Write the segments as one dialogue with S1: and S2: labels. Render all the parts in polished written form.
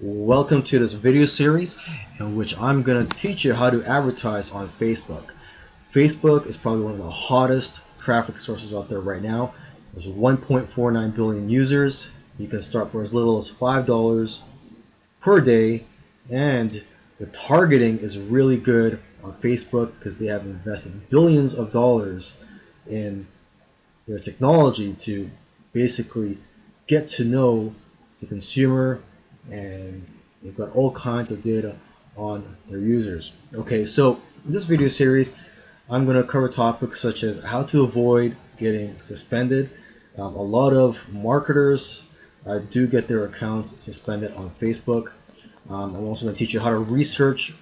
S1: Welcome to this video series in which I'm going to teach you how to advertise on Facebook. Facebook is probably one of the hottest traffic sources out there right now. There's 1.49 billion users. You can start for as little as $5 per day, and the targeting is really good on Facebook because they have invested billions of dollars in their technology to basically get to know the consumer, and they've got all kinds of data on their users. Okay, so in this video series, I'm going to cover topics such as how to avoid getting suspended. A lot of marketers do get their accounts suspended on Facebook. I'm also going to teach you how to research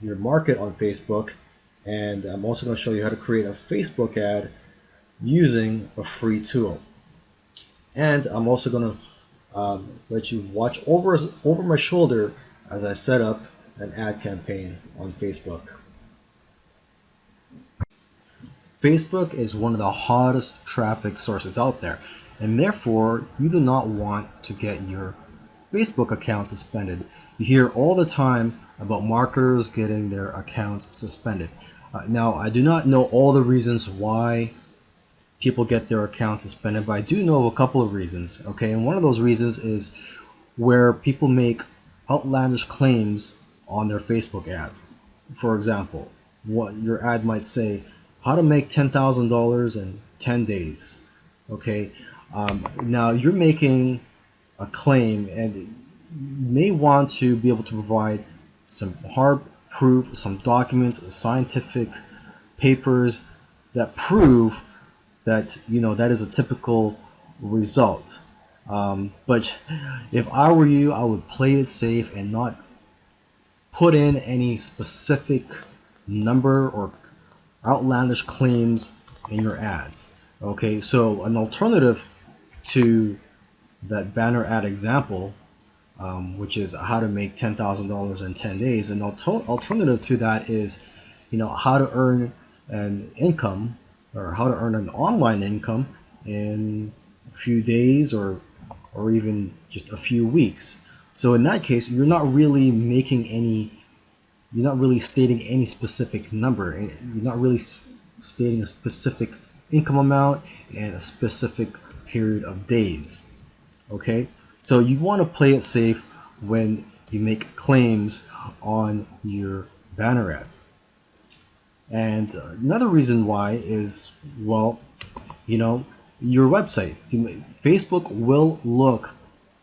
S1: your market on Facebook, and I'm also going to show you how to create a Facebook ad using a free tool. And I'm also going to let you watch over my shoulder as I set up an ad campaign on Facebook. Facebook is one of the hottest traffic sources out there, and therefore you do not want to get your Facebook account suspended. You hear all the time about marketers getting their accounts suspended. Now, I do not know all the reasons why people get their accounts suspended, but I do know a couple of reasons. Okay, and one of those reasons is where people make outlandish claims on their Facebook ads. For example, what your ad might say, how to make $10,000 in 10 days. Okay, now you're making a claim, and you may want to be able to provide some hard proof, some documents, scientific papers that prove that that is a typical result. But if I were you, I would play it safe and not put in any specific number or outlandish claims in your ads. Okay, so an alternative to that banner ad example, which is how to make $10,000 in 10 days, an alternative to that is how to earn an income, or how to earn an online income in a few days or even just a few weeks. So in that case, you're not really stating any specific number. You're not really stating a specific income amount and a specific period of days. Okay, so you want to play it safe when you make claims on your banner ads. And another reason why is, well, your website. Facebook will look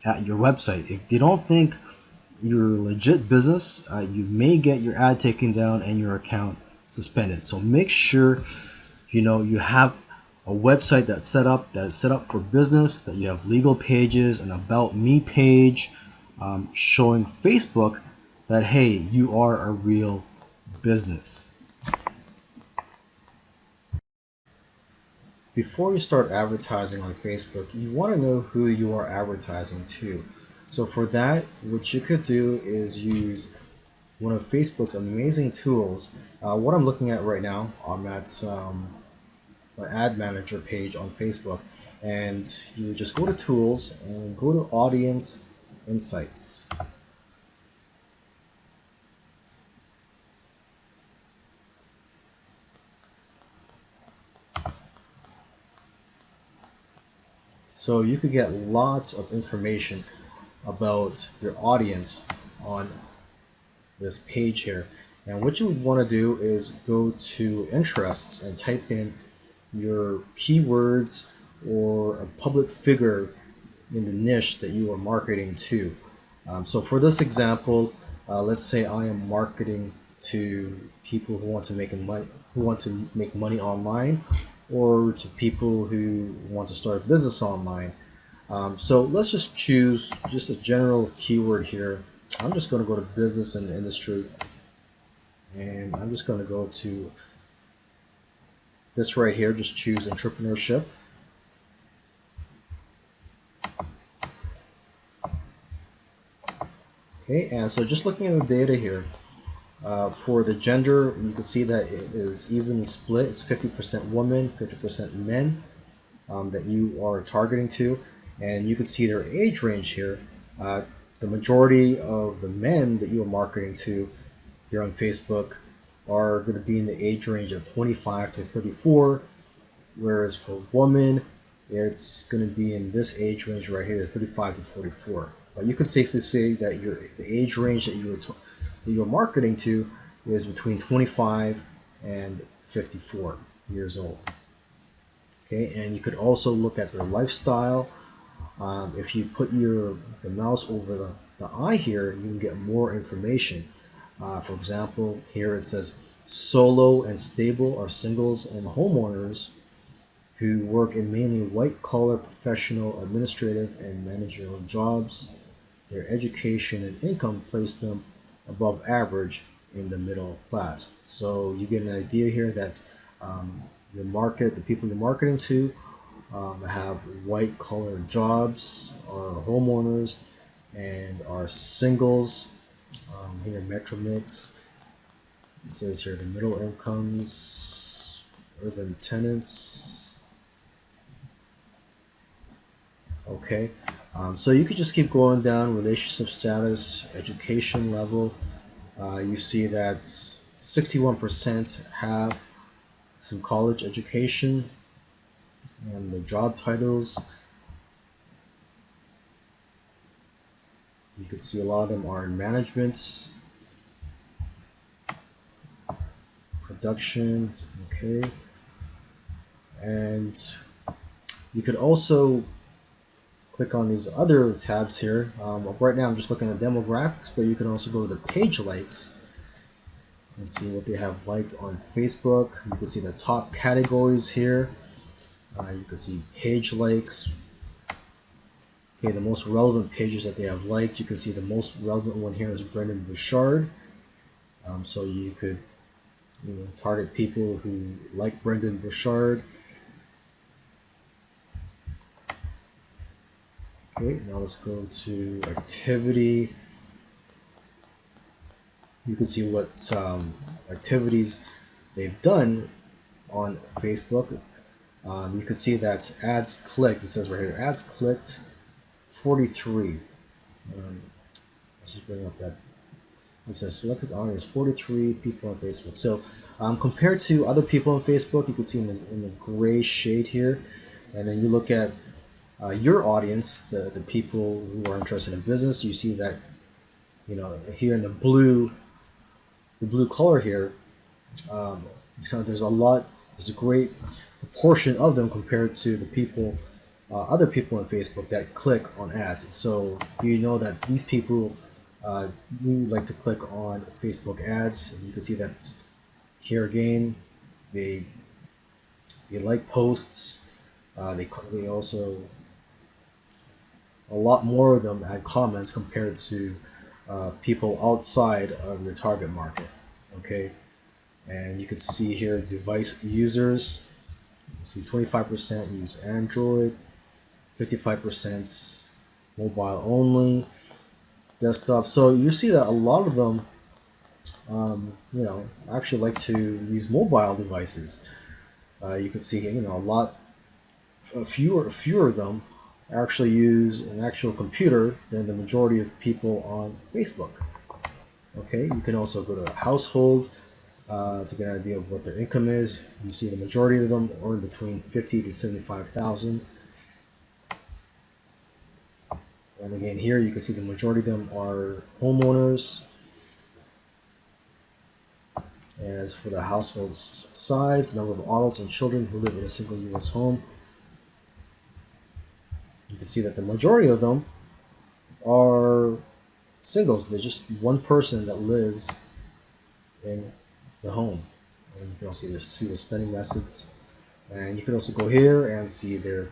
S1: at your website. If they don't think you're a legit business, you may get your ad taken down and your account suspended. So make sure you have a website that is set up for business, that you have legal pages, an about me page, showing Facebook that, hey, you are a real business. Before you start advertising on Facebook, you want to know who you are advertising to. So for that, what you could do is use one of Facebook's amazing tools. What I'm looking at right now, I'm at my ad manager page on Facebook, and you just go to tools and go to audience insights. So you could get lots of information about your audience on this page here. And what you would want to do is go to interests and type in your keywords or a public figure in the niche that you are marketing to. So for this example, let's say I am marketing to people who want to make money online, or to people who want to start a business online. So let's just choose just a general keyword here. I'm just going to go to business and industry, and I'm just going to go to this right here. Just choose entrepreneurship. Okay, and so just looking at the data here, for the gender, you can see that it is evenly split. It's 50% women, 50% men that you are targeting to. And you can see their age range here, the majority of the men that you are marketing to here on Facebook are going to be in the age range of 25 to 34, whereas for women, it's going to be in this age range right here, 35 to 44. But you can safely say that the age range that you're marketing to is between 25 and 54 years old. Okay, and you could also look at their lifestyle. If you put the mouse over the eye here, you can get more information. For example, here it says solo and stable are singles and homeowners who work in mainly white-collar professional, administrative, and managerial jobs. Their education and income place them above average in the middle class. So you get an idea here that the people you're marketing to, have white-collar jobs, are homeowners, and are singles. Here, Metro Mix. It says here the middle incomes, urban tenants. Okay, so you could just keep going down, relationship status, education level. You see that 61% have some college education, and the job titles. You can see a lot of them are in management, production, okay. And you could also click on these other tabs here. Right now I'm just looking at demographics, but you can also go to the page likes and see what they have liked on Facebook. You can see the top categories here. You can see page likes. Okay, the most relevant pages that they have liked. You can see the most relevant one here is Brendon Burchard. So you could target people who like Brendon Burchard. Okay, now let's go to activity. You can see what activities they've done on Facebook. You can see that ads clicked. It says right here, ads clicked 43. Let's just bring up that. It says selected audience 43 people on Facebook. So compared to other people on Facebook, you can see in the gray shade here, and then you look at your audience, the people who are interested in business. You see that here in the blue color here, there's a great proportion of them compared to the people, other people on Facebook that click on ads. So you know that these people do like to click on Facebook ads. And you can see that here again, they like posts. They also, a lot more of them add comments compared to people outside of your target market. Okay, and you can see here device users. You see 25% use Android, 55% mobile only, desktop. So you see that a lot of them, actually like to use mobile devices. You can see, fewer of them actually use an actual computer than the majority of people on Facebook. Okay, you can also go to household to get an idea of what their income is. You see the majority of them earn between 50 to 75,000. And again, here you can see the majority of them are homeowners. As for the household size, the number of adults and children who live in a single U.S. home, you can see that the majority of them are singles. There's just one person that lives in the home. And you can also see their spending methods. And you can also go here and see their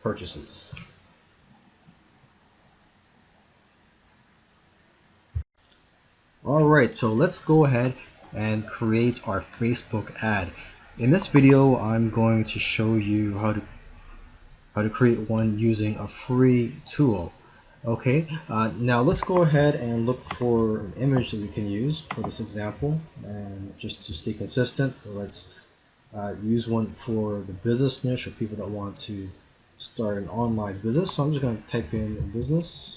S1: purchases. Alright, so let's go ahead and create our Facebook ad. In this video, I'm going to show you how to create one using a free tool. Okay, now let's go ahead and look for an image that we can use for this example. And just to stay consistent, let's use one for the business niche or people that want to start an online business. So I'm just going to type in business.